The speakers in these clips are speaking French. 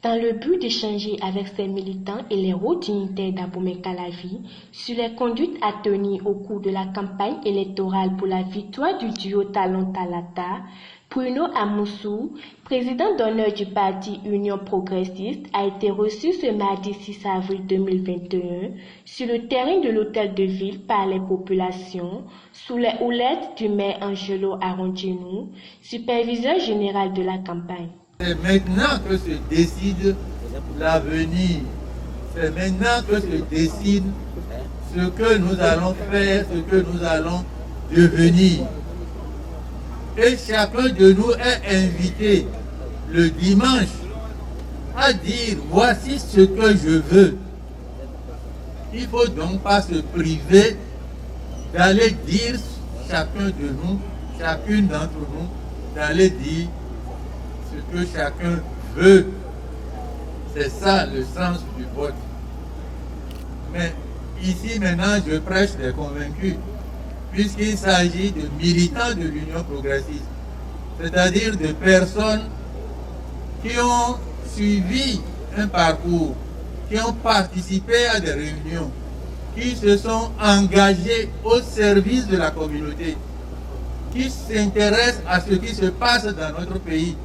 dans le but d'échanger avec ses militants et les hauts dignitaires d'Abomey-Calavi sur les conduites à tenir au cours de la campagne électorale pour la victoire du duo Talon-Talata, Bruno Amoussou, président d'honneur du parti Union progressiste, a été reçu ce mardi 6 avril 2021 sur le terrain de l'hôtel de ville par les populations, sous les houlettes du maire Angelo Arondjenou, superviseur général de la campagne. C'est maintenant que se décide l'avenir. C'est maintenant que se décide ce que nous allons faire, ce que nous allons devenir. Et chacun de nous est invité le dimanche à dire voici ce que je veux. Il ne faut donc pas se priver d'aller dire chacun de nous, chacune d'entre nous, d'aller dire ce que chacun veut. C'est ça le sens du vote. Mais ici maintenant je prêche les convaincus, puisqu'il s'agit de militants de l'Union progressiste, c'est-à-dire de personnes qui ont suivi un parcours, qui ont participé à des réunions, qui se sont engagés au service de la communauté, qui s'intéressent à ce qui se passe dans notre pays.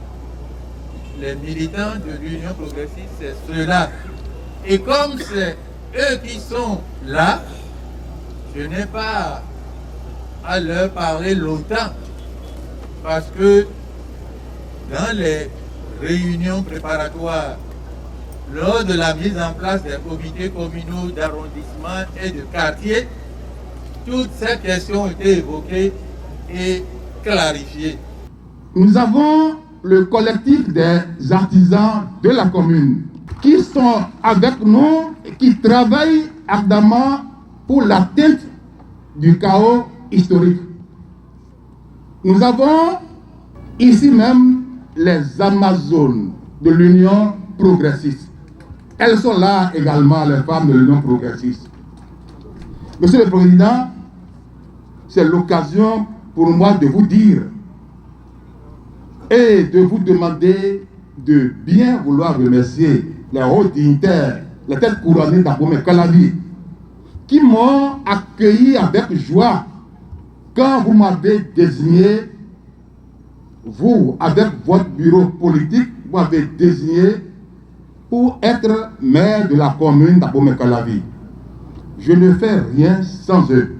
Les militants de l'Union progressiste, c'est ceux-là. Et comme c'est eux qui sont là, je n'ai pas à leur parler longtemps, parce que dans les réunions préparatoires, lors de la mise en place des comités communaux d'arrondissement et de quartier, toutes ces questions ont été évoquées et clarifiées. Nous avons le collectif des artisans de la commune qui sont avec nous et qui travaillent ardemment pour l'atteinte du chaos historique. Nous avons ici même les Amazones de l'Union progressiste. Elles sont là également, les femmes de l'Union progressiste. Monsieur le Président, c'est l'occasion pour moi de vous dire et de vous demander de bien vouloir remercier les hauts dignitaires, les têtes couronnées d'Abomey-Calavi, qui m'ont accueilli avec joie quand vous m'avez désigné, vous, avec votre bureau politique, vous m'avez désigné pour être maire de la commune d'Abomey-Calavi. Je ne fais rien sans eux.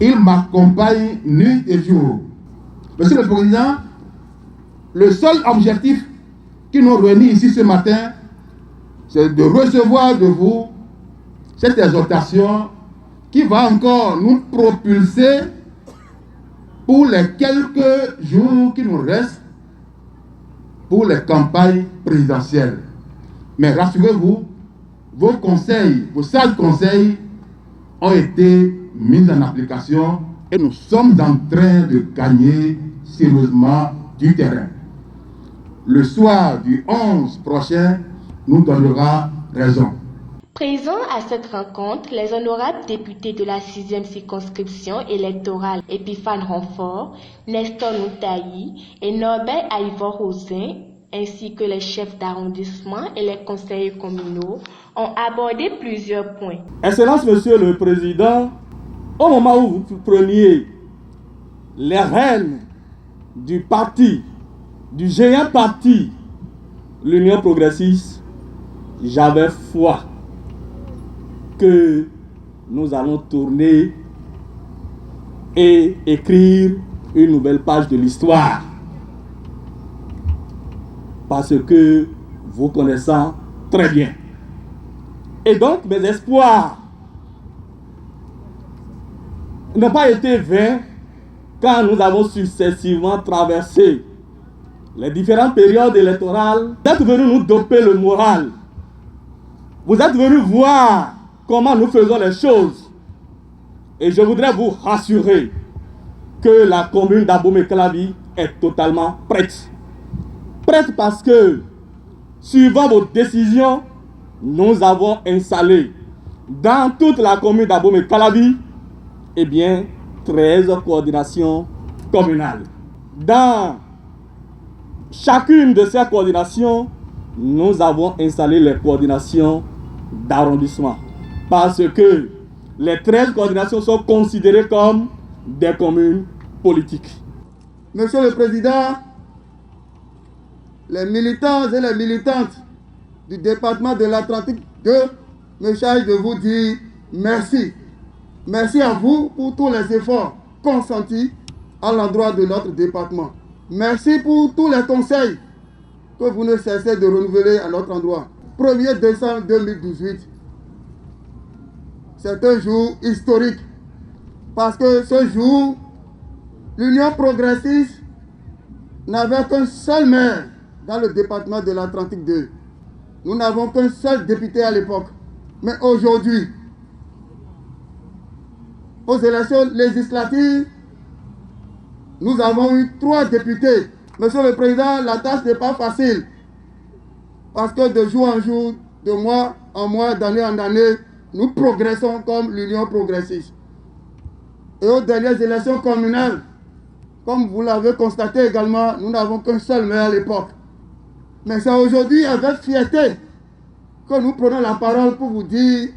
Ils m'accompagnent nuit et jour. Monsieur le Président, le seul objectif qui nous réunit ici ce matin, c'est de recevoir de vous cette exhortation qui va encore nous propulser pour les quelques jours qui nous restent pour les campagnes présidentielles. Mais rassurez-vous, vos conseils, vos sages conseils ont été mis en application et nous sommes en train de gagner sérieusement du terrain. Le soir du 11 prochain nous donnera raison. Présents à cette rencontre, les honorables députés de la 6e circonscription électorale Épiphane Renfort, Nestor Noutaï et Norbert Aïvor-Rosin, ainsi que les chefs d'arrondissement et les conseillers communaux, ont abordé plusieurs points. Excellence, Monsieur le Président, au moment où vous preniez les rênes du parti, du géant parti, l'Union progressiste, j'avais foi que nous allons tourner et écrire une nouvelle page de l'histoire. Parce que vous connaissez très bien. Et donc mes espoirs n'ont pas été vains quand nous avons successivement traversé les différentes périodes électorales. Vous êtes venus nous doper le moral. Vous êtes venus voir comment nous faisons les choses. Et je voudrais vous rassurer que la commune d'Abomey-Calavi est totalement prête. Prête parce que, suivant vos décisions, nous avons installé dans toute la commune d'Abomey-Calavi, 13 coordinations communales. Dans chacune de ces coordinations, nous avons installé les coordinations d'arrondissement parce que les 13 coordinations sont considérées comme des communes politiques. Monsieur le Président, les militants et les militantes du département de l'Atlantique 2 me chargent de vous dire merci. Merci à vous pour tous les efforts consentis à l'endroit de notre département. Merci pour tous les conseils que vous ne cessez de renouveler à notre endroit. 1er décembre 2018, c'est un jour historique parce que ce jour, l'Union progressiste n'avait qu'un seul maire dans le département de l'Atlantique 2. Nous n'avons qu'un seul député à l'époque. Mais aujourd'hui, aux élections législatives, nous avons eu 3 députés. Monsieur le Président, la tâche n'est pas facile. Parce que de jour en jour, de mois en mois, d'année en année, nous progressons comme l'Union progressiste. Et aux dernières élections communales, comme vous l'avez constaté également, nous n'avons qu'un seul maire à l'époque. Mais c'est aujourd'hui avec fierté que nous prenons la parole pour vous dire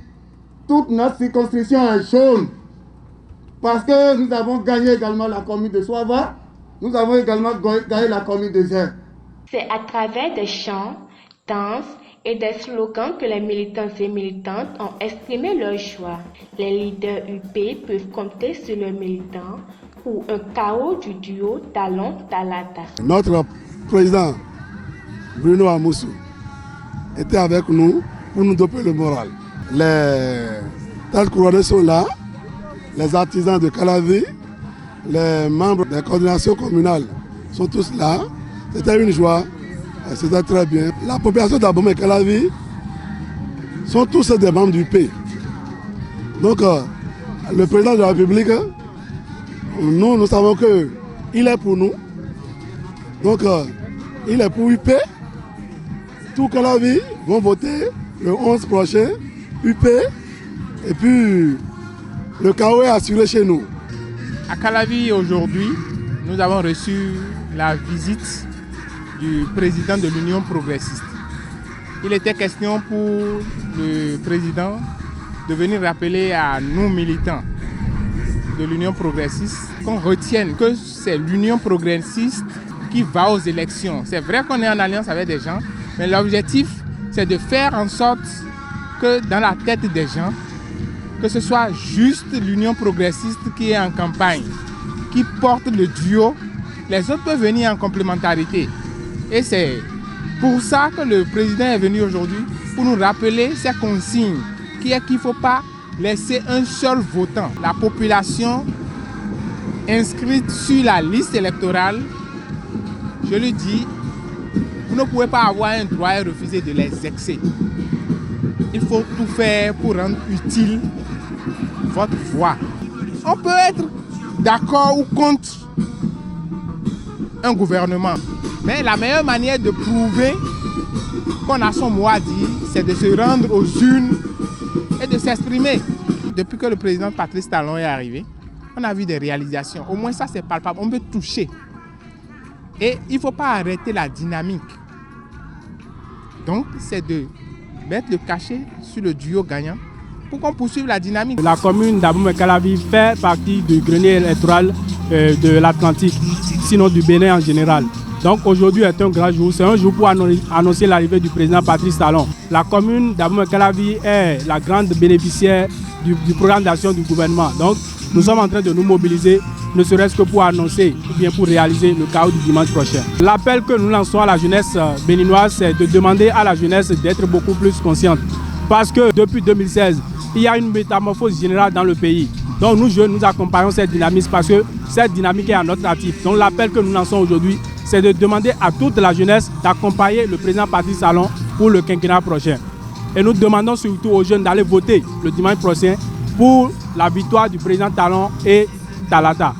toute notre circonscription est jaune. Parce que nous avons gagné également la commune de Soava, nous avons également gagné la commune de Zé. C'est à travers des chants, danses et des slogans que les militants et militantes ont exprimé leur joie. Les leaders UP peuvent compter sur leurs militants pour un chaos du duo Talon-Talata. Notre président Bruno Amoussou était avec nous pour nous doper le moral. Les têtes couronnées sont là, les artisans de Calavi, les membres des coordinations communales sont tous là. C'était une joie, c'était très bien. La population d'Abomey Calavi sont tous des membres du P. Donc le président de la République, nous savons qu'il est pour nous. Donc il est pour UP. Tout Calavi vont voter le 11 prochain, UP, et puis le chaos est assuré chez nous. À Calavi aujourd'hui, nous avons reçu la visite du président de l'Union progressiste. Il était question pour le président de venir rappeler à nous militants de l'Union progressiste qu'on retienne que c'est l'Union progressiste qui va aux élections. C'est vrai qu'on est en alliance avec des gens, mais l'objectif, c'est de faire en sorte que dans la tête des gens, que ce soit juste l'Union progressiste qui est en campagne, qui porte le duo, les autres peuvent venir en complémentarité. Et c'est pour ça que le président est venu aujourd'hui, pour nous rappeler ces consignes, qui est qu'il ne faut pas laisser un seul votant. La population inscrite sur la liste électorale, je le dis, vous ne pouvez pas avoir un droit et refuser de les exer. Il faut tout faire pour rendre utile votre voix. On peut être d'accord ou contre un gouvernement, mais la meilleure manière de prouver qu'on a son mot à dire, c'est de se rendre aux urnes et de s'exprimer. Depuis que le président Patrice Talon est arrivé, on a vu des réalisations. Au moins ça c'est palpable, on peut toucher. Et il ne faut pas arrêter la dynamique. Donc c'est de mettre le cachet sur le duo gagnant pour qu'on poursuive la dynamique. La commune d'Abomey Calavi fait partie du grenier électoral de l'Atlantique, sinon du Bénin en général. Donc aujourd'hui est un grand jour, c'est un jour pour annoncer l'arrivée du président Patrice Talon. La commune d'Abomey Calavi est la grande bénéficiaire du programme d'action du gouvernement. Donc nous sommes en train de nous mobiliser, ne serait-ce que pour annoncer ou bien pour réaliser le chaos du dimanche prochain. L'appel que nous lançons à la jeunesse béninoise, c'est de demander à la jeunesse d'être beaucoup plus consciente. Parce que depuis 2016, il y a une métamorphose générale dans le pays. Donc nous jeunes, nous accompagnons cette dynamique parce que cette dynamique est à notre actif. Donc l'appel que nous lançons aujourd'hui, c'est de demander à toute la jeunesse d'accompagner le président Patrice Talon pour le quinquennat prochain. Et nous demandons surtout aux jeunes d'aller voter le dimanche prochain pour la victoire du président Talon et Talata.